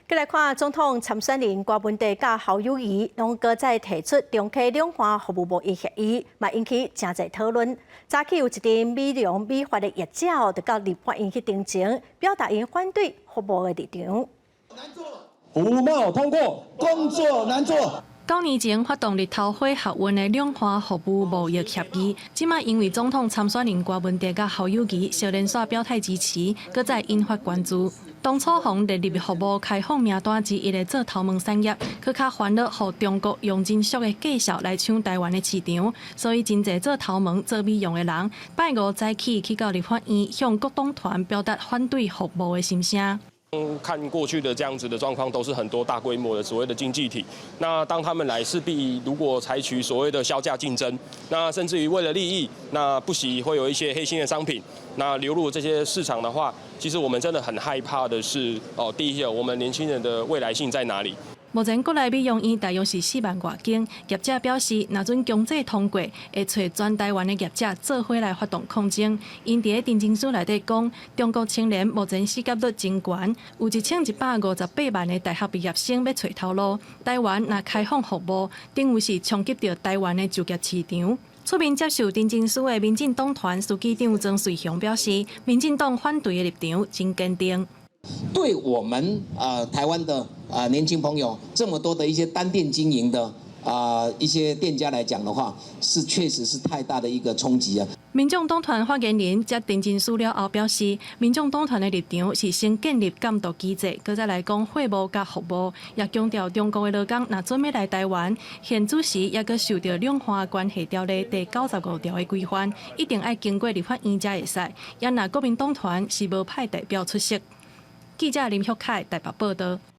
再来看总统参选人郭文地甲侯友宜，拢搁再提出中溪两岸服务贸易协议，嘛引起真侪讨论。早起有一阵美容美发的业者就到立法院去定情，表达因反对服务的立场。服务贸通过，工作难做。9年前发动日头会合运的两岸服务贸易协议，即卖因为总统参选人郭文地甲侯友宜小连续表态支持，搁再引发关注。当初从列入服务开放名单之一的做头毛产业，搁较烦恼，互中国用真俗的介绍来抢台湾的市场，所以真侪做头毛、做美容的人，拜五早起去到立法院，向各党团表达反对服务的心声。看过去的这样子的状况，都是很多大规模的所谓的经济体。那当他们来，势必如果采取所谓的销价竞争，那甚至于为了利益，那不惜会有一些黑心的商品，那流入这些市场的话，其实我们真的很害怕的是，第一个，我们年轻人的未来性在哪里？目前国内美容院大约是4万外间，业者表示，若准强制通过，会找全台湾的业者做伙来发动抗争。因伫定情书内底讲，中国青年目前失业率真悬，有1158万的大学毕业生要找头路。台湾若开放服务，等于是冲击到台湾的就业市场。出面接受定情书的民进党团书记长曾水雄表示，民进党反对的立场真坚定。对我们台湾的年轻朋友，这么多的一些单店经营的一些店家来讲的话，确实是太大的一个冲击啊。民众党团发言人接定情书了后表示，民众党团的立场是先建立监督机制，搁再来讲货物甲服务，也强调中国的劳工若准备来台湾，现主时也搁受到两岸关系条例第95条的规范，一定要经过立法院才会使。也若国民党团是无派代表出席。记者林旭凯台北报道。